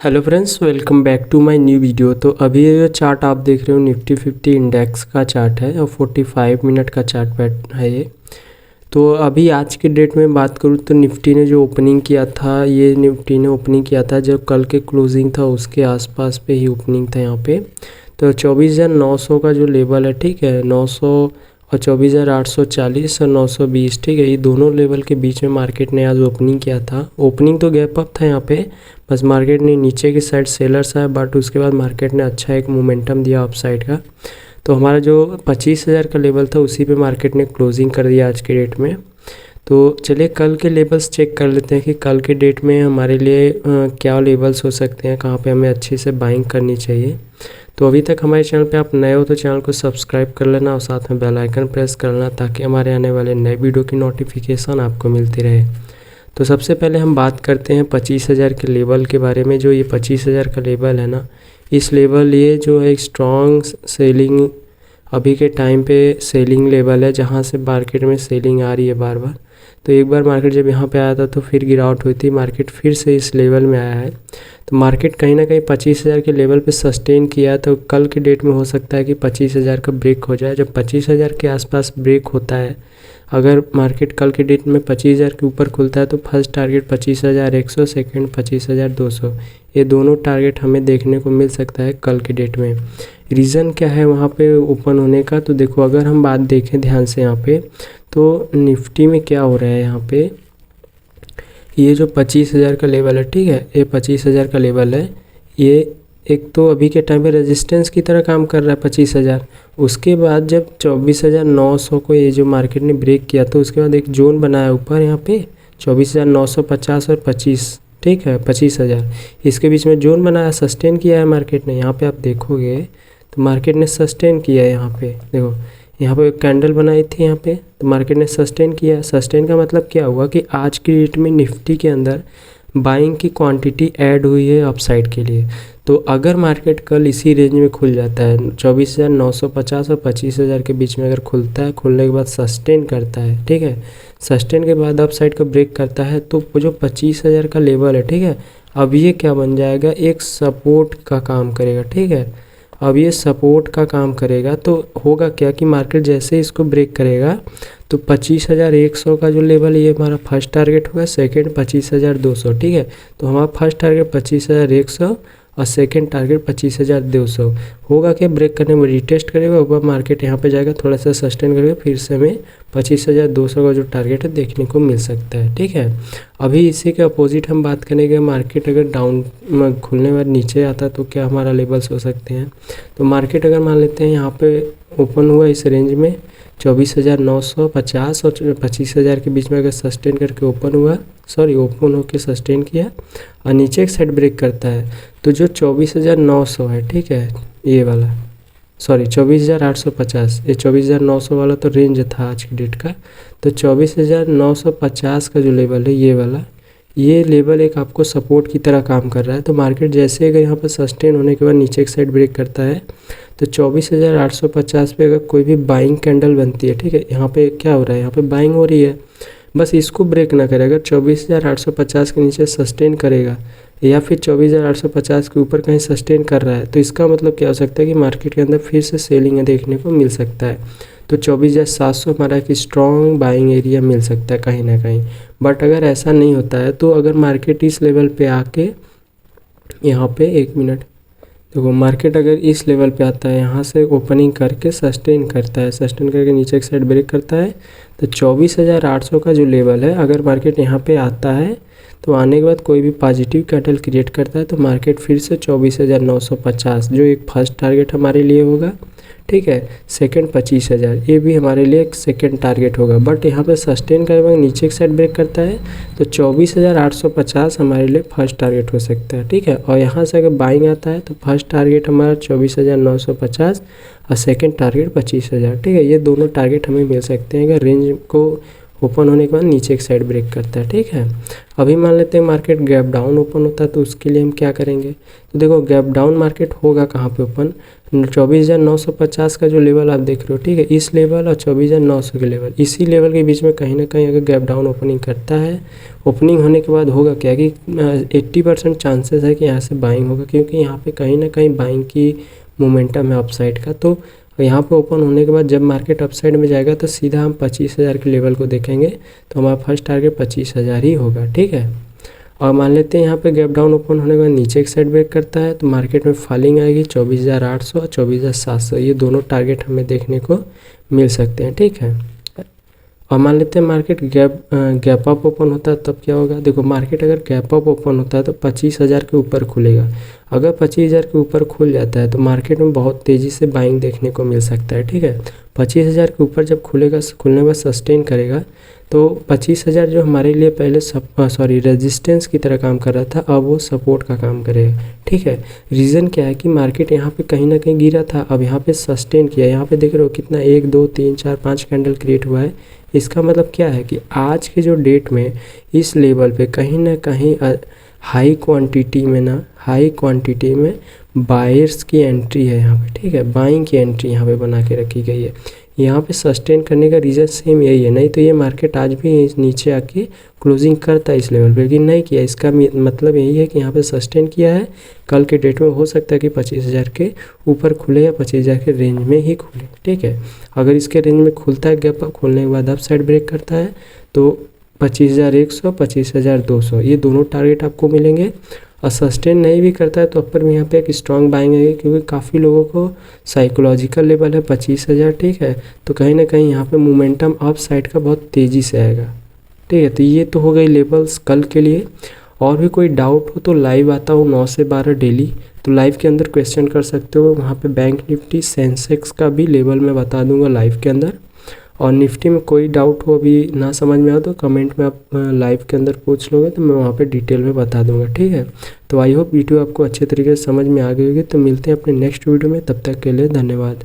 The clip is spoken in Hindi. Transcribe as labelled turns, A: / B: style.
A: Hello friends, welcome back to my new video. तो अभी ये जो चार्ट आप देख रहे हो निफ्टी 50 इंडेक्स का चार्ट है और 45 मिनट का चार्ट पैट है ये। तो अभी आज के डेट में बात करूँ तो निफ्टी ने जो ओपनिंग किया था, ये निफ्टी ने ओपनिंग किया था जब कल के क्लोजिंग था उसके आसपास पे ही ओपनिंग था यहाँ पे। तो 24,900 का जो लेवल है, ठीक है, 900 और 24,840 और 920, ठीक है, ये दोनों लेवल के बीच में मार्केट ने आज ओपनिंग किया था। ओपनिंग तो गैप अप था यहाँ पे, बस मार्केट ने नीचे की साइड सेलर्स आया, बट उसके बाद मार्केट ने अच्छा एक मोमेंटम दिया अप साइड का। तो हमारा जो 25,000 का लेवल था उसी पे मार्केट ने क्लोजिंग कर दिया आज के डेट में। तो चलिए कल के लेवल्स चेक कर लेते हैं कि कल के डेट में हमारे लिए क्या लेवल्स हो सकते हैं, कहाँ पे हमें अच्छे से बाइंग करनी चाहिए। तो अभी तक हमारे चैनल पे आप नए हो तो चैनल को सब्सक्राइब कर लेना और साथ में बेल आइकन प्रेस कर लेना ताकि हमारे आने वाले नए वीडियो की नोटिफिकेशन आपको मिलती रहे। तो सबसे पहले हम बात करते हैं 25,000 के लेवल के बारे में। जो ये 25,000 का लेवल है ना, इस लेवल ये जो है एक स्ट्रॉन्ग सेलिंग अभी के टाइम पे सेलिंग लेवल है, जहाँ से मार्केट में सेलिंग आ रही है बार बार। तो एक बार मार्केट जब यहाँ पे आया था तो फिर गिरावट हुई थी, मार्केट फिर से इस लेवल में आया है। तो मार्केट कहीं ना कहीं 25,000 के लेवल पे सस्टेन किया है। तो कल के डेट में हो सकता है कि 25,000 का ब्रेक हो जाए। जब 25,000 के आसपास ब्रेक होता है, अगर मार्केट कल के डेट में 25,000 के ऊपर खुलता है तो फर्स्ट टारगेट 25,100, सेकेंड 25,200, ये दोनों टारगेट हमें देखने को मिल सकता है कल के डेट में। रीज़न क्या है वहाँ पे ओपन होने का, तो देखो अगर हम बात देखें ध्यान से यहाँ पे, तो निफ्टी में क्या हो रहा है यहाँ पे, ये जो 25,000 का लेवल है, ठीक है, ये 25,000 का लेवल है, ये एक तो अभी के टाइम पे रेजिस्टेंस की तरह काम कर रहा है 25,000। उसके बाद जब 24,900 को ये जो मार्केट ने ब्रेक किया तो उसके बाद एक जोन बनाया ऊपर यहाँ पे 24,950 और 25, ठीक है, 25,000, इसके बीच में जोन बनाया, सस्टेन किया है मार्केट ने। यहाँ पे आप देखोगे तो मार्केट ने सस्टेन किया है। यहाँ पे देखो, यहाँ पे एक कैंडल बनाई थी यहाँ पे, तो मार्केट ने सस्टेन किया। सस्टेन का मतलब क्या हुआ कि आज की डेट में निफ्टी के अंदर बाइंग की क्वांटिटी ऐड हुई है अपसाइड के लिए। तो अगर मार्केट कल इसी रेंज में खुल जाता है 24,950 और 25,000 के बीच में अगर खुलता है, खुलने के बाद सस्टेन करता है, ठीक है, सस्टेन के बाद अपसाइड का ब्रेक करता है, तो वो जो 25,000 का लेवल है, ठीक है, अब ये क्या बन जाएगा, एक सपोर्ट का काम करेगा, ठीक है। अब ये सपोर्ट का काम करेगा तो होगा क्या कि मार्केट जैसे इसको ब्रेक करेगा तो 25,100 का जो लेवल ये हमारा फर्स्ट टारगेट होगा, सेकंड 25,200, ठीक है। तो हमारा फर्स्ट टारगेट 25,100 और सेकंड टारगेट 25,200 होगा कि ब्रेक करने में रिटेस्ट करेगा, ऊपर मार्केट यहाँ पे जाएगा, थोड़ा सा सस्टेन करेगा, फिर से हमें 25,200 का जो टारगेट है देखने को मिल सकता है, ठीक है। अभी इसी के अपोजिट हम बात करेंगे, मार्केट अगर डाउन खुलने बाद नीचे आता तो क्या हमारा लेवल्स हो सकते हैं। तो मार्केट अगर मान लेते हैं यहाँ पे ओपन हुआ इस रेंज में 24,950 और 25,000 के बीच में अगर सस्टेन करके ओपन हुआ, ओपन होके सस्टेन किया और नीचे एक साइड ब्रेक करता है, तो जो 24,900 है, ठीक है, ये वाला 24,850, ये 24,900 वाला तो रेंज था आज की डेट का। तो 24,950 का जो लेवल है, ये वाला, ये लेवल एक आपको सपोर्ट की तरह काम कर रहा है। तो मार्केट जैसे अगर यहाँ पर सस्टेन होने के बाद नीचे एक साइड ब्रेक करता है तो 24,850 पे अगर कोई भी बाइंग कैंडल बनती है, ठीक है, यहाँ पे क्या हो रहा है, यहाँ पे बाइंग हो रही है, बस इसको ब्रेक ना करे। अगर 24,850 के नीचे सस्टेन करेगा या फिर 24,850 के ऊपर कहीं सस्टेन कर रहा है तो इसका मतलब क्या हो सकता है कि मार्केट के अंदर फिर से सेलिंग देखने को मिल सकता है। तो 24,700 हमारा एक स्ट्रॉन्ग बाइंग एरिया मिल सकता है कहीं ना कहीं। बट अगर ऐसा नहीं होता है तो अगर मार्केट इस लेवल पे आके यहाँ पे, एक मिनट, देखो मार्केट अगर इस लेवल पे आता है, यहाँ से ओपनिंग करके सस्टेन करता है, सस्टेन करके नीचे एक साइड ब्रेक करता है, तो 24,800 का जो लेवल है अगर मार्केट यहाँ पे आता है तो आने के बाद कोई भी पॉजिटिव कैंडल क्रिएट करता है तो मार्केट फिर से 24,950 जो एक फर्स्ट टारगेट हमारे लिए होगा, ठीक है, सेकंड 25,000 ये भी हमारे लिए एक सेकंड टारगेट होगा। बट यहाँ पे सस्टेन करने बाद नीचे की साइड ब्रेक करता है तो 24,850 हमारे लिए फर्स्ट टारगेट हो सकता है, ठीक है। और यहाँ से अगर बाइंग आता है तो फर्स्ट टारगेट हमारा 24,950 और सेकंड टारगेट 25,000, ठीक है। ये दोनों टारगेट हमें मिल सकते हैं अगर रेंज को ओपन होने के बाद नीचे की साइड ब्रेक करता है, ठीक है। अभी मान लेते हैं मार्केट गैप डाउन ओपन होता है, तो उसके लिए हम क्या करेंगे, तो देखो गैप डाउन मार्केट होगा कहाँ पे ओपन, 24,950 का जो लेवल आप देख रहे हो, ठीक है, इस लेवल और 24,900 के लेवल, इसी लेवल के बीच में कहीं ना कहीं अगर गैप डाउन ओपनिंग करता है, ओपनिंग होने के बाद होगा क्या कि 80% चांसेस है कि यहाँ से बाइंग होगा, क्योंकि यहाँ पे कहीं ना कहीं बाइंग की मोमेंटम है अपसाइड का। तो यहाँ पे ओपन होने के बाद जब मार्केट अपसाइड में जाएगा तो सीधा हम 25,000 के लेवल को देखेंगे, तो हमारा फर्स्ट टारगेट 25,000 ही होगा, ठीक है। और मान लेते हैं यहाँ पे गैप डाउन ओपन होने के बाद नीचे एक साइड ब्रेक करता है, तो मार्केट में फॉलिंग आएगी 24,800 और 24,700, ये दोनों टारगेट हमें देखने को मिल सकते हैं, ठीक है। और मान लेते हैं मार्केट गैप अप ओपन होता है, तब क्या होगा, देखो मार्केट अगर गैप अप ओपन होता है तो 25,000 के ऊपर खुलेगा। अगर 25,000 के ऊपर खुल जाता है तो मार्केट में बहुत तेज़ी से बाइंग देखने को मिल सकता है, ठीक है। 25,000 के ऊपर जब खुलेगा, खुलने के बाद सस्टेन करेगा, तो 25,000 जो हमारे लिए पहले रेजिस्टेंस की तरह काम कर रहा था, अब वो सपोर्ट का काम करेगा, ठीक है। रीज़न क्या है कि मार्केट यहाँ पे कहीं ना कहीं गिरा था, अब यहाँ पे सस्टेन किया, यहाँ पे देख रहे हो कितना 1 2 3 4 5 कैंडल क्रिएट हुआ है। इसका मतलब क्या है कि आज के जो डेट में इस लेवल पे कहीं ना कहीं हाई क्वांटिटी में बायर्स की एंट्री है यहाँ पे, ठीक है, बाइंग की एंट्री यहाँ पे बना के रखी गई है। यहाँ पे सस्टेन करने का रीज़न सेम यही है, नहीं तो ये मार्केट आज भी नीचे आके क्लोजिंग करता है इस लेवल पे, लेकिन नहीं किया। इसका मतलब यही है कि यहाँ पे सस्टेन किया है, कल के डेट में हो सकता है कि 25,000 के ऊपर खुले या 25,000 के रेंज में ही खुले, ठीक है। अगर इसके रेंज में खुलता है गैप अप, खुलने के बाद अप साइड ब्रेक करता है, तो 25,100 25,200 ये दोनों टारगेट आपको मिलेंगे। और सस्टेन नहीं भी करता है तो अपर में यहाँ पे एक स्ट्रॉन्ग बाइंग है, क्योंकि काफ़ी लोगों को साइकोलॉजिकल लेवल है 25,000, ठीक है। तो कहीं ना कहीं यहाँ पे मोमेंटम अप साइड का बहुत तेज़ी से आएगा, ठीक है। तो ये तो हो गई लेवल्स कल के लिए। और भी कोई डाउट हो तो लाइव आता हूँ 9 से 12 डेली, तो लाइव के अंदर क्वेश्चन कर सकते हो। वहाँ पे बैंक निफ्टी सेंसेक्स का भी लेवल मैं बता दूंगा लाइव के अंदर। और निफ्टी में कोई डाउट हो अभी ना समझ में आ तो कमेंट में आप लाइव के अंदर पूछ लोगे, तो मैं वहाँ पे डिटेल में बता दूंगा, ठीक है। तो आई होप वीडियो आपको अच्छे तरीके से समझ में आ गई होगी। तो मिलते हैं अपने नेक्स्ट वीडियो में, तब तक के लिए धन्यवाद।